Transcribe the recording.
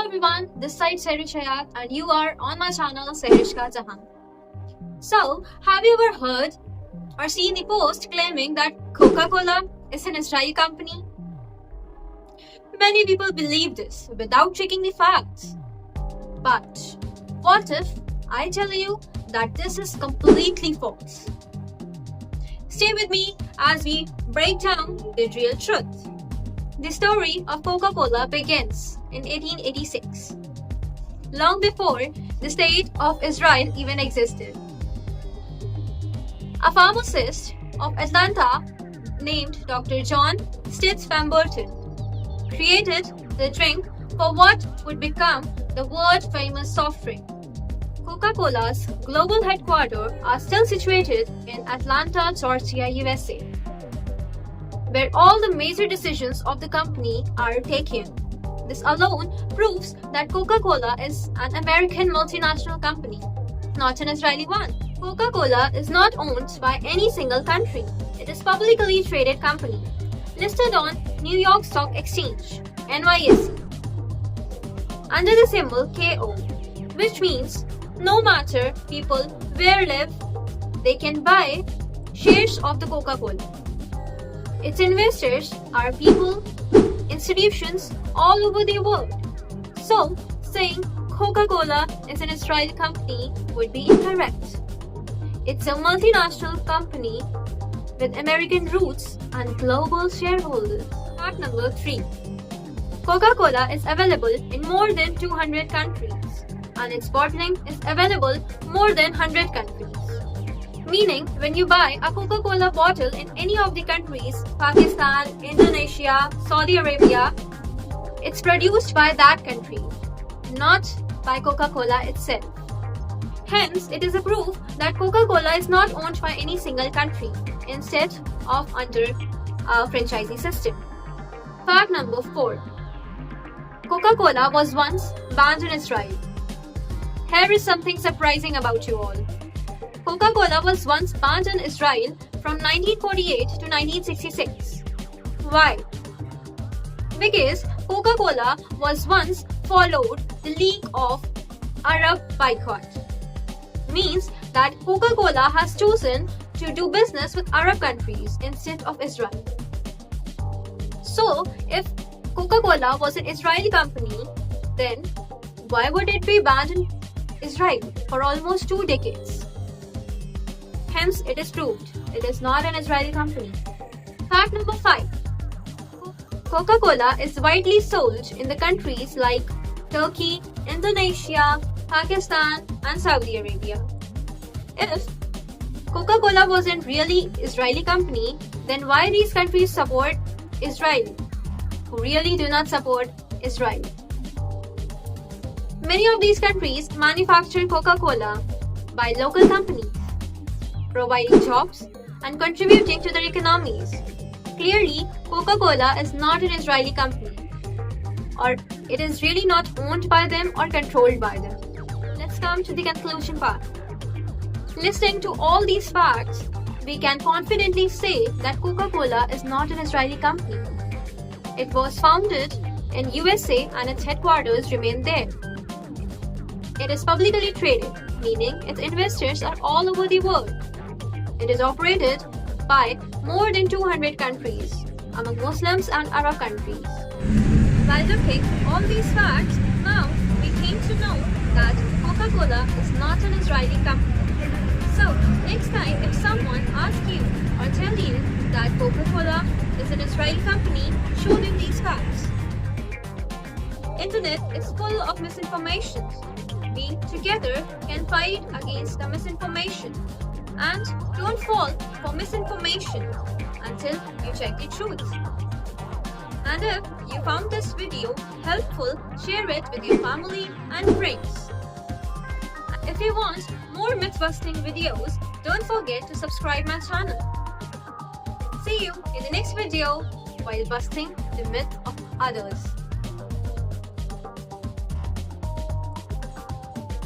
Hello everyone, this side Serish Hayat and you are on my channel Serish Ka Jahan. So, have you ever heard or seen the post claiming that Coca-Cola is an Israeli company? Many people believe this without checking the facts. But what if I tell you that this is completely false? Stay with me as we break down the real truth. The story of Coca-Cola begins in 1886, long before the state of Israel even existed. A pharmacist of Atlanta named Dr. John Stitz Pemberton created the drink for what would become the world-famous soft drink. Coca-Cola's global headquarters are still situated in Atlanta, Georgia, USA, where all the major decisions of the company are taken. This alone proves that Coca-Cola is an American multinational company, not an Israeli one. Coca-Cola is not owned by any single country. It is a publicly traded company, listed on New York Stock Exchange, NYSE, under the symbol KO, which means no matter people where live, they can buy shares of the Coca-Cola. Its investors are people, institutions all over the world. So, saying Coca-Cola is an Israeli company would be incorrect. It's a multinational company with American roots and global shareholders. Fact number 3. Coca-Cola is available in more than 200 countries and its bottling is available more than 100 countries. Meaning, when you buy a Coca-Cola bottle in any of the countries, Pakistan, Indonesia, Saudi Arabia, it's produced by that country, not by Coca-Cola itself. Hence, it is a proof that Coca-Cola is not owned by any single country, instead of under a franchisee system. Fact number 4. Coca-Cola was once banned in Israel. Here is something surprising about you all. Coca-Cola was once banned in Israel from 1948 to 1966. Why? Because Coca-Cola was once followed the League of Arab boycott. Means that Coca-Cola has chosen to do business with Arab countries instead of Israel. So, if Coca-Cola was an Israeli company, then why would it be banned in Israel for almost 2 decades? Hence, it is proved it is not an Israeli company. Fact number 5. Coca-Cola is widely sold in the countries like Turkey, Indonesia, Pakistan, and Saudi Arabia. If Coca-Cola wasn't really Israeli company, then why these countries support Israel, who really do not support Israel? Many of these countries manufacture Coca-Cola by local companies, providing jobs and contributing to their economies. Clearly, Coca-Cola is not an Israeli company, or it is really not owned by them or controlled by them. Let's come to the conclusion part. Listening to all these facts, we can confidently say that Coca-Cola is not an Israeli company. It was founded in USA and its headquarters remain there. It is publicly traded, meaning its investors are all over the world. It is operated by more than 200 countries among Muslims and Arab countries. By looking at all these facts, now we came to know that Coca-Cola is not an Israeli company. So, next time if someone asks you or tell you that Coca-Cola is an Israeli company, show them these facts. Internet is full of misinformation. We together can fight against the misinformation. And don't fall for misinformation until you check the truth. And if you found this video helpful, share it with your family and friends. If you want more myth-busting videos, don't forget to subscribe my channel. See you in the next video while busting the myth of others.